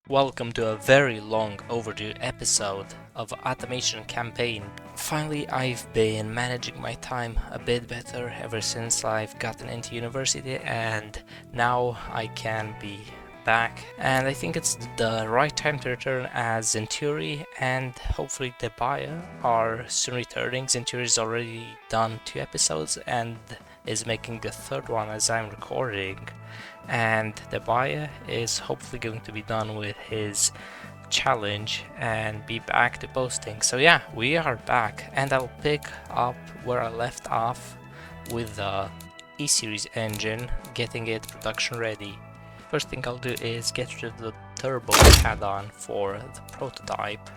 Welcome to a very long overdue episode of Automation Campaign. Finally, I've been managing my time a bit better ever since I've gotten into university, and now I can be back. And I think it's the right time to return as Zenturi, and hopefully the buyer are soon returning. Zenturi's already done 2 episodes and is making the third one as I'm recording. And the buyer is hopefully going to be done with his challenge and be back to posting. So yeah, we are back, and I'll pick up where I left off with the E-Series engine, getting it production ready. First thing I'll do is get rid of the turbo add-on for the prototype.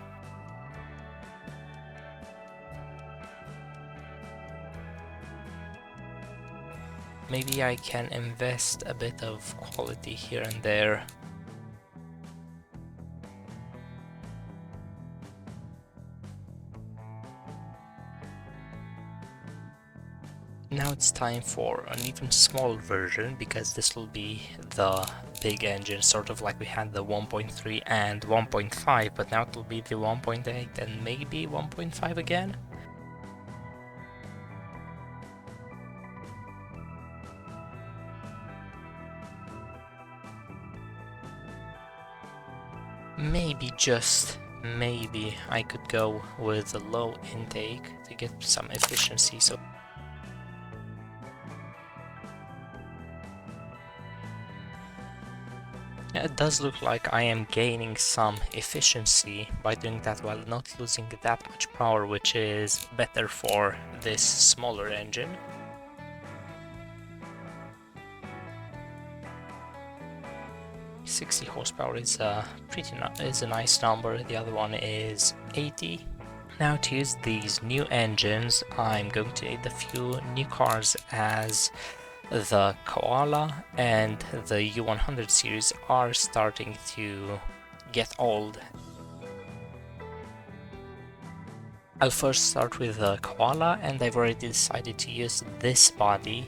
Maybe I can invest a bit of quality here and there. Now it's time for an even smaller version, because this will be the big engine, sort of like we had the 1.3 and 1.5, but now it will be the 1.8 and maybe 1.5 again. Maybe, just maybe, I could go with a low intake to get some efficiency. So yeah, it does look like I am gaining some efficiency by doing that while not losing that much power, which is better for this smaller engine. "60 horsepower is a nice number. The other one is 80. Now, to use these new engines, I'm going to need a few new cars, as the Koala and the U100 series are starting to get old. I'll first start with the Koala, and I've already decided to use this body.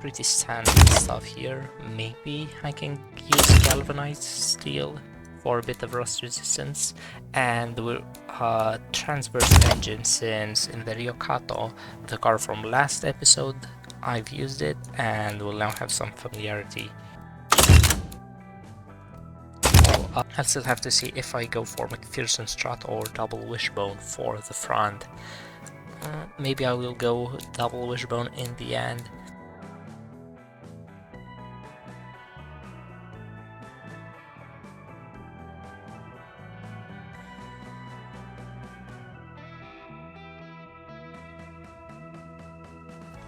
Pretty standard stuff here. Maybe I can use galvanized steel for a bit of rust resistance, and we're transverse engine, since in the Ryokato, the car from last episode, I've used it and will now have some familiarity. I'll still have to see if I go for McPherson strut or double wishbone for the front. Maybe I will go double wishbone in the end.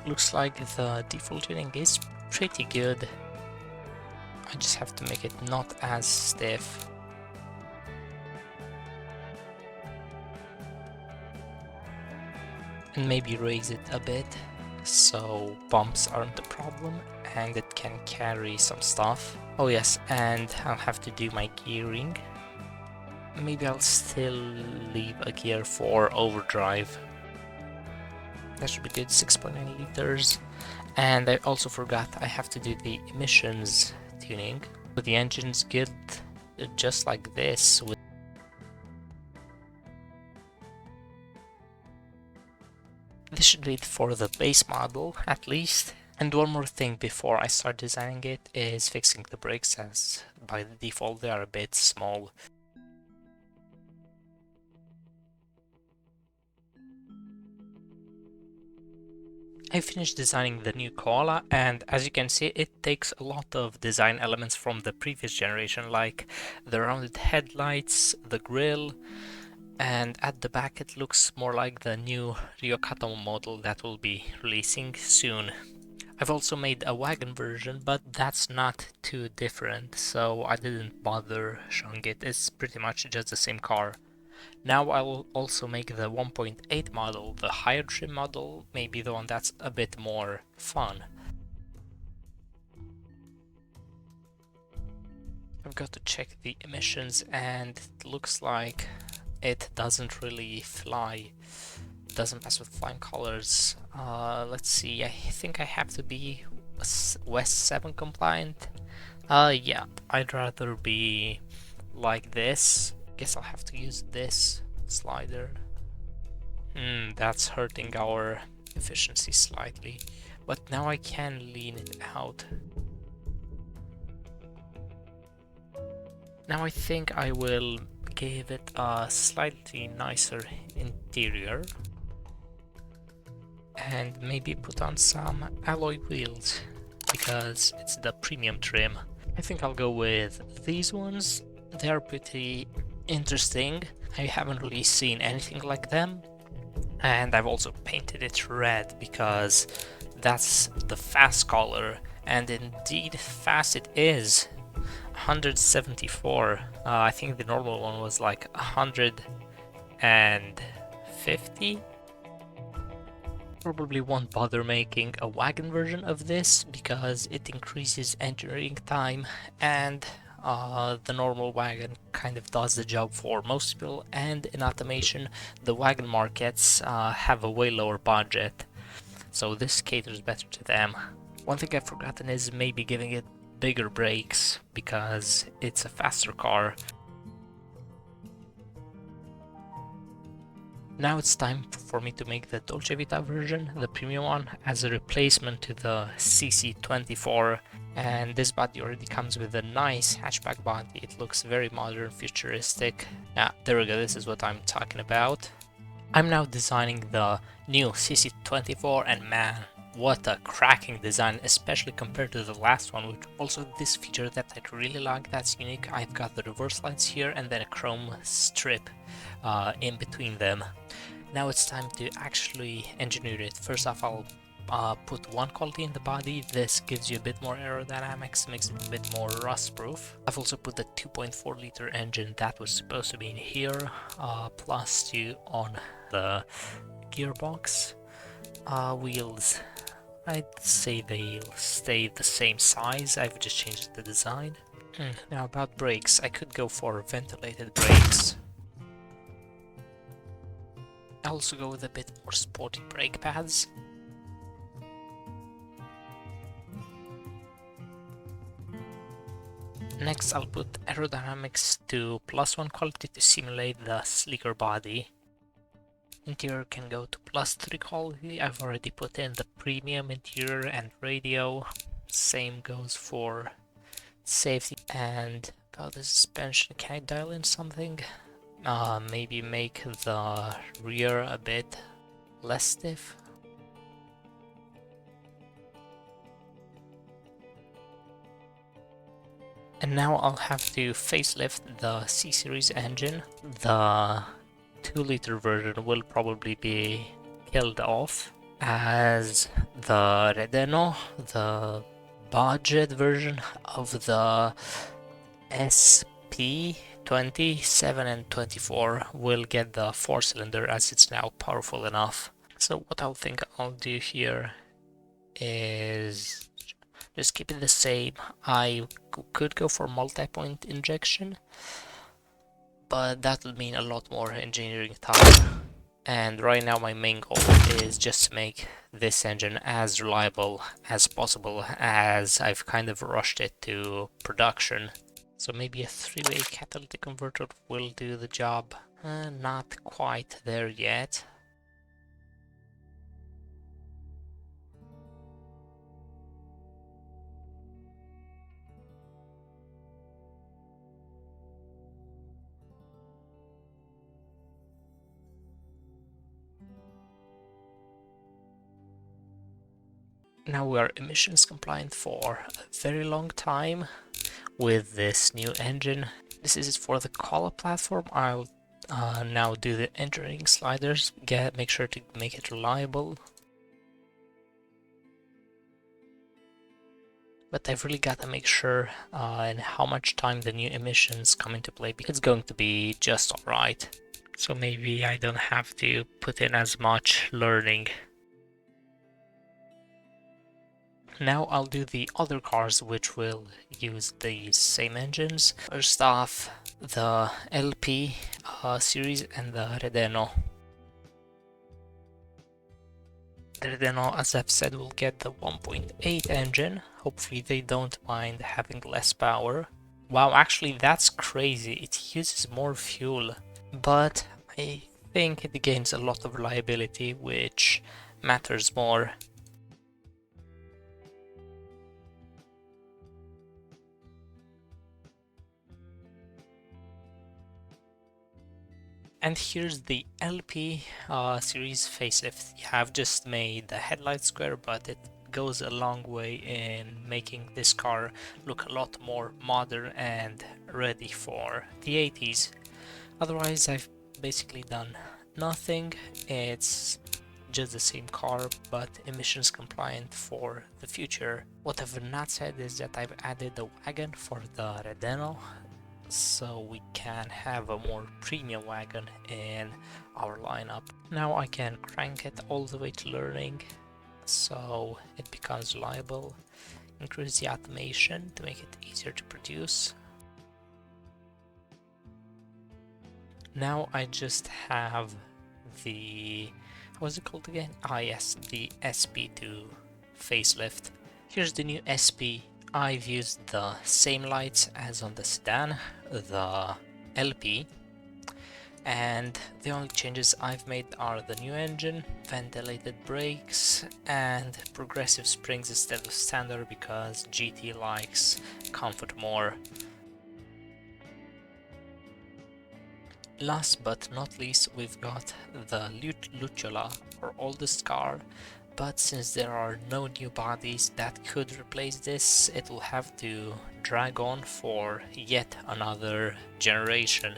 Looks like the default tuning is pretty good. I just have to make it not as stiff. And maybe raise it a bit so bumps aren't a problem and it can carry some stuff. Oh yes, and I'll have to do my gearing. Maybe I'll still leave a gear for overdrive. That should be good, 6.9 liters. And I also forgot I have to do the emissions tuning. But the engine's good just like this. This should be it for the base model, at least. And one more thing before I start designing it is fixing the brakes, as by the default they are a bit small. I finished designing the new Koala, and as you can see, it takes a lot of design elements from the previous generation, like the rounded headlights, the grille, and at the back it looks more like the new Ryokato model that will be releasing soon. I've also made a wagon version, but that's not too different, so I didn't bother showing it. It's pretty much just the same car. Now I will also make the 1.8 model, the higher trim model, maybe the one that's a bit more fun. I've got to check the emissions, and it looks like it doesn't really fly. It doesn't pass with flying colors. Let's see, I think I have to be West 7 compliant. Yeah, I'd rather be like this. Guess I'll have to use this slider. That's hurting our efficiency slightly, but now I can lean it out. Now I think I will give it a slightly nicer interior and maybe put on some alloy wheels because it's the premium trim. I think I'll go with these ones. They're pretty interesting. I haven't really seen anything like them. And I've also painted it red because that's the fast color, and indeed fast it is. 174. I think the normal one was like 150. Probably won't bother making a wagon version of this because it increases engineering time, and the normal wagon kind of does the job for most people, and in automation the wagon markets have a way lower budget, so this caters better to them. One thing I've forgotten is maybe giving it bigger brakes because it's a faster car. Now it's time for me to make the Dolce Vita version, the premium one, as a replacement to the CC24, and this body already comes with a nice hatchback body. It looks very modern, futuristic. There we go, this is what I'm talking about. I'm now designing the new CC24, and man, what a cracking design, especially compared to the last one, which also this feature that I really like that's unique. I've got the reverse lights here and then a chrome strip in between them. Now it's time to actually engineer it. First off, I'll put one quality in the body. This gives you a bit more aerodynamics, makes it a bit more rust proof. I've also put the 2.4 liter engine that was supposed to be in here, plus 2 on the gearbox. Wheels, I'd say they'll stay the same size, I've just changed the design. Now about brakes, I could go for ventilated brakes. I'll also go with a bit more sporty brake pads. Next I'll put aerodynamics to +1 quality to simulate the sleeker body. Interior can go to +3 quality. I've already put in the premium interior and radio. Same goes for safety. And about the suspension, can I dial in something? Maybe make the rear a bit less stiff. And now I'll have to facelift the C-Series engine. The 2 liter version will probably be killed off, as the Redeno, the budget version of the SP 27 and 24 will get the 4-cylinder as it's now powerful enough. So what I think I'll do here is just keep it the same. I could go for multi-point injection, but that would mean a lot more engineering time. And right now my main goal is just to make this engine as reliable as possible, as I've kind of rushed it to production. So maybe a 3-way catalytic converter will do the job. Not quite there yet. Now we are emissions compliant for a very long time with this new engine. This is for the Koala platform. I'll now do the engineering sliders, make sure to make it reliable. But I've really got to make sure in how much time the new emissions come into play, because it's going to be just alright. So maybe I don't have to put in as much learning. Now I'll do the other cars which will use the same engines. First off, the LP series and the Redeno. The Redeno, as I've said, will get the 1.8 engine. Hopefully they don't mind having less power. Wow, actually that's crazy. It uses more fuel, but I think it gains a lot of reliability, which matters more. And here's the LP series facelift. You have just made the headlight square, but it goes a long way in making this car look a lot more modern and ready for the 80s. Otherwise, I've basically done nothing. It's just the same car, but emissions compliant for the future. What I've not said is that I've added a wagon for the Redeno, so we can have a more premium wagon in our lineup. Now I can crank it all the way to learning, so it becomes reliable, increase the automation to make it easier to produce. Now I just have the, what's it called again? Ah yes, the SP2 facelift. Here's the new SP. I've used the same lights as on the sedan, the LP, and the only changes I've made are the new engine, ventilated brakes, and progressive springs instead of standard because GT likes comfort more. Last but not least, we've got the Lucciola, our oldest car, but since there are no new bodies that could replace this, it will have to drag on for yet another generation.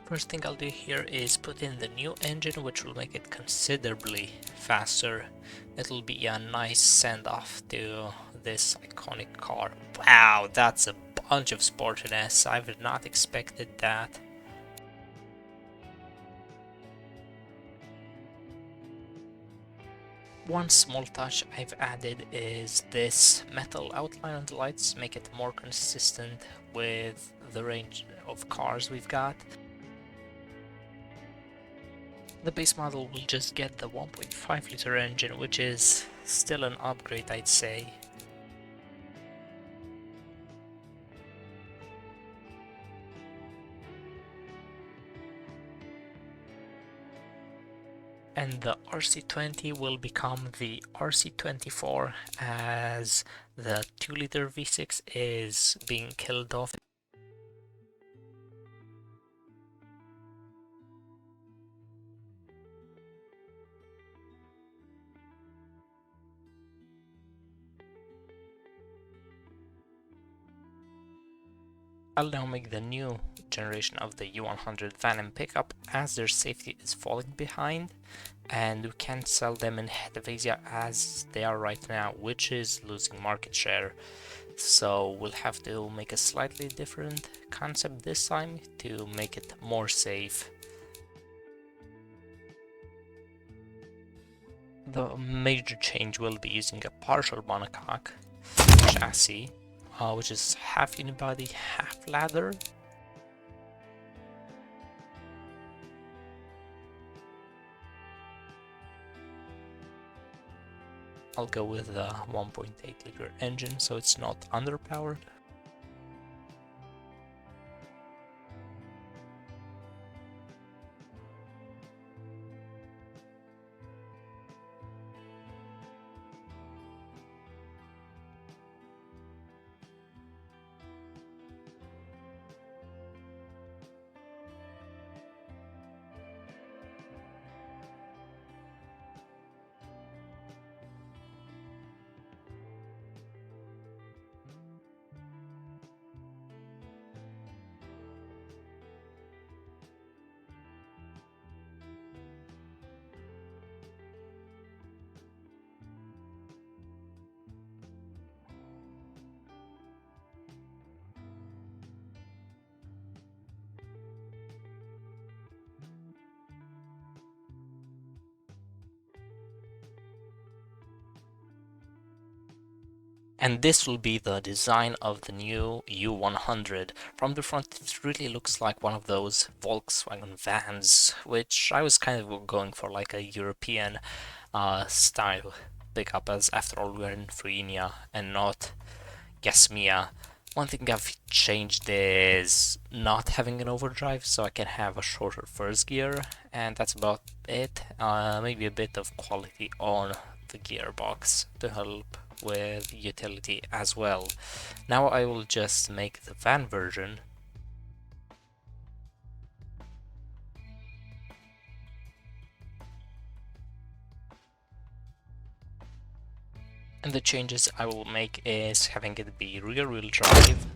First thing I'll do here is put in the new engine, which will make it considerably faster. It'll be a nice send-off to this iconic car. Wow, that's a bunch of sportiness. I've not expected that. One small touch I've added is this metal outline on the lights, make it more consistent with the range of cars we've got. The base model will just get the 1.5 liter engine, which is still an upgrade, I'd say. And the RC20 will become the RC24 as the 2 liter V6 is being killed off. I'll now make the new generation of the U100 van and pickup as their safety is falling behind, and we can't sell them in head of Asia as they are right now, which is losing market share. So we'll have to make a slightly different concept this time to make it more safe. The major change will be using a partial monocoque chassis, which is half unibody, half ladder. I'll go with the 1.8 liter engine so it's not underpowered. And this will be the design of the new U100. From the front, it really looks like one of those Volkswagen vans, which I was kind of going for like a European style pickup, as after all we're in Frienia and not Gasmia. One thing I've changed is not having an overdrive, so I can have a shorter first gear, and that's about it. Maybe a bit of quality on the gearbox to help with utility as well. Now I will just make the van version. And the changes I will make is having it be rear-wheel drive,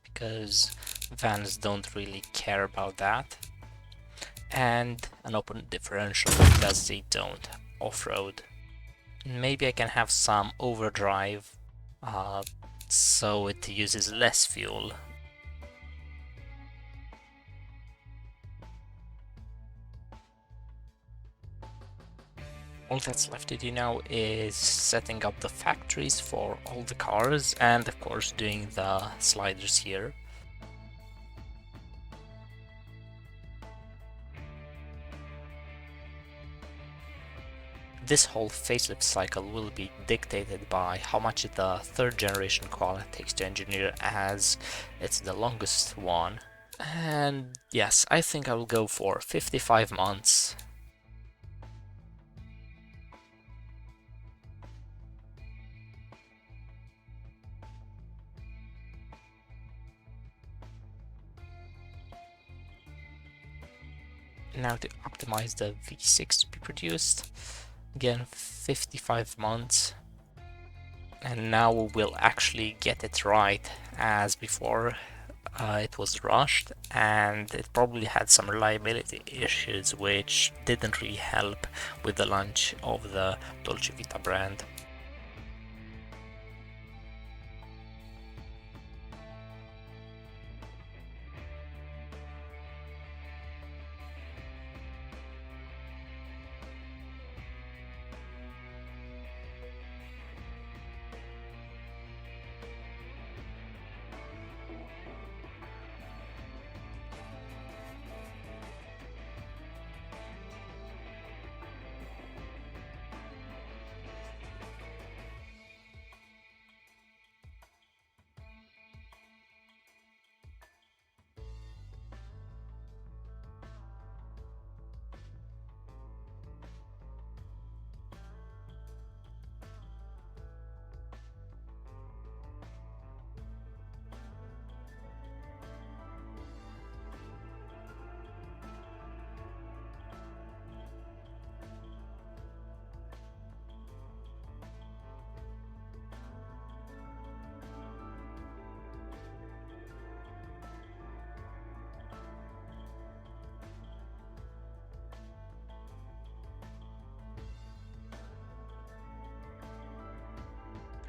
because vans don't really care about that, and an open differential because they don't off-road. Maybe I can have some overdrive, uh, so it uses less fuel. All that's left to do now is setting up the factories for all the cars, and of course doing the sliders here. This whole facelift cycle will be dictated by how much the third generation Koala takes to engineer, as it's the longest one. And yes, I think I will go for 55 months. Now to optimize the V6 to be produced, again 55 months. And now we'll actually get it right, as before it was rushed and it probably had some reliability issues which didn't really help with the launch of the Dolce Vita brand.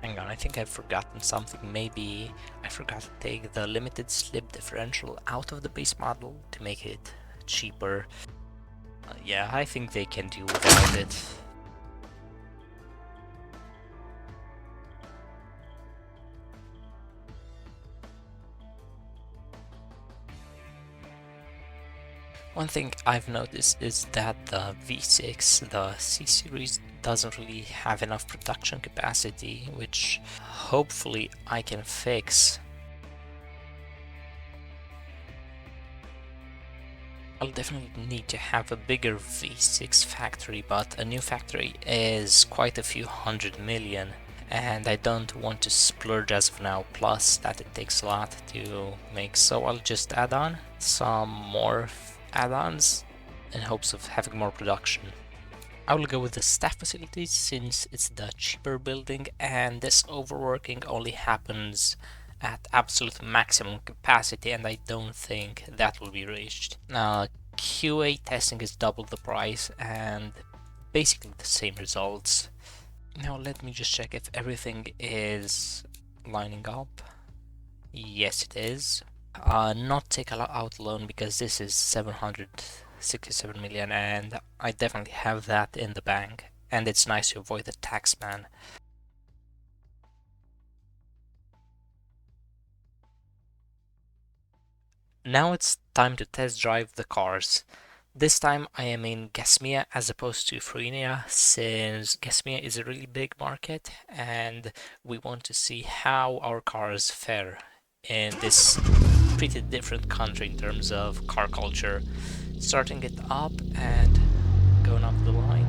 Hang on, I think I've forgotten something. Maybe I forgot to take the limited slip differential out of the base model to make it cheaper. Yeah, I think they can do without it. One thing I've noticed is that the V6, the C-Series, doesn't really have enough production capacity, which hopefully I can fix. I'll definitely need to have a bigger V6 factory, but a new factory is quite a few hundred million, and I don't want to splurge as of now, plus that it takes a lot to make, so I'll just add on some more add-ons in hopes of having more production. I will go with the staff facilities since it's the cheaper building, and this overworking only happens at absolute maximum capacity, and I don't think that will be reached. QA testing is double the price and basically the same results. Now let me just check if everything is lining up. Yes, it is. Not take out loan because this is 767 million, and I definitely have that in the bank, and it's nice to avoid the tax man. Now it's time to test drive the cars. This time I am in Gasmia as opposed to Frenia, since Gasmia is a really big market and we want to see how our cars fare in this pretty different country in terms of car culture. Starting it up and going up the line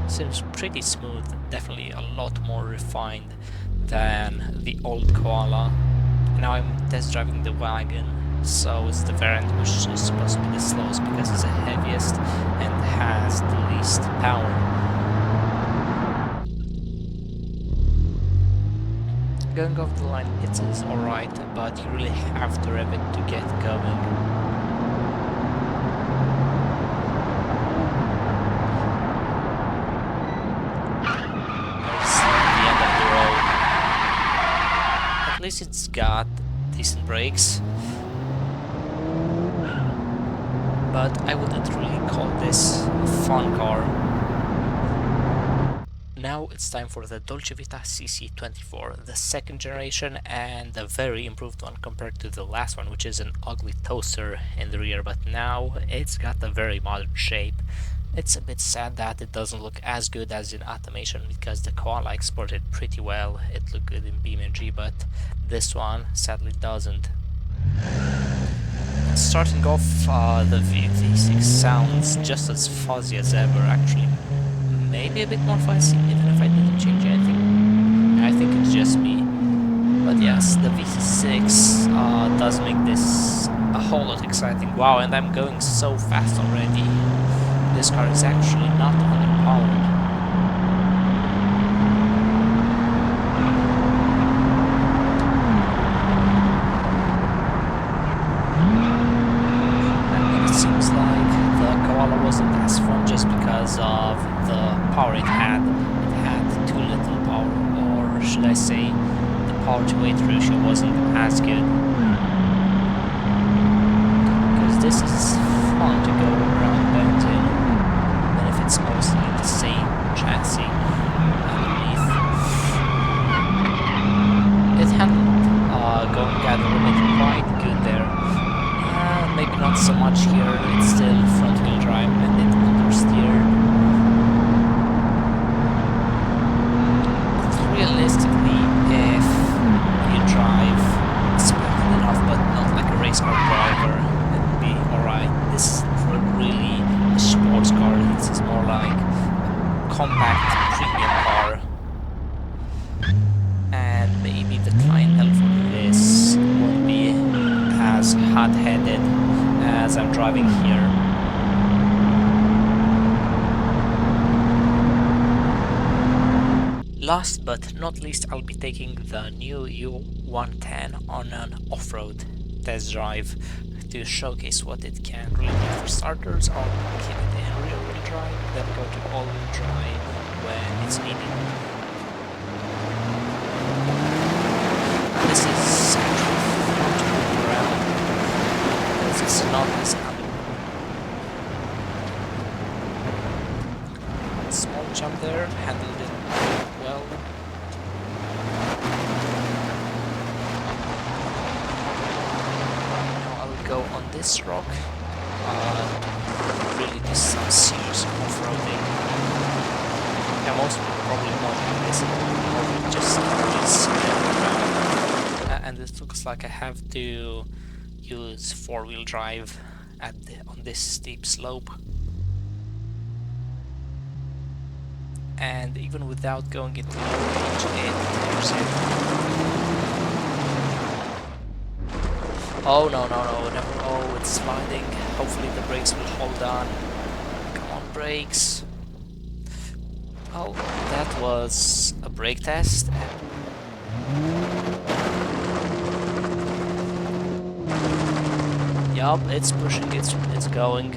seems pretty smooth, definitely a lot more refined than the old Koala. Now I'm test driving the wagon, so it's the variant which is supposed to be the slowest because it's the heaviest and has the least power. Going off the line, it is alright, but you really have to rev it to get going. There's the end of the road. At least it's got decent brakes, but I wouldn't really call this a fun car. Now it's time for the Dolce Vita CC24, the second generation and a very improved one compared to the last one, which is an ugly toaster in the rear, but now it's got a very modern shape. It's a bit sad that it doesn't look as good as in Automation because the Koala exported pretty well, it looked good in beamng, but this one sadly doesn't. Starting off, the V6 sounds just as fuzzy as ever, actually. Maybe a bit more fuzzy, even if I didn't change anything. I think it's just me. But yes, the V6 does make this a whole lot exciting. Wow, and I'm going so fast already. This car is actually not underpowered. And it seems like the Koala wasn't as fun just because of the power it had. It had too little power, or should I say, the power to weight ratio wasn't as good. Because this is fun to go around bends in, even if it's mostly the same chassis underneath. It handled going at the limit quite good there. Maybe not so much here, it's still front wheel drive and it understeered. Realistically, if you drive smoothly enough but not like a race car driver, it would be alright. This is really a sports car, this is more like a compact premium car. And maybe the clientele for this won't be as hot-headed as I'm driving here. Last but not least, I'll be taking the new U110 on an off-road test drive to showcase what it can really do. For starters, I'll keep it in rear-wheel drive, then go to all-wheel drive when it's needed. This is actually fun to move around because it's not as small jump there, handled it well. Now I'll go on this rock, really do some serious off-roading. I most probably not do this or just around. And it looks like I have to use four-wheel drive on this steep slope. And even without going into low range, it clears it. Oh no, never. Oh, it's sliding. Hopefully the brakes will hold on. Come on, brakes. Oh, that was a brake test. Yup, it's pushing, it's going.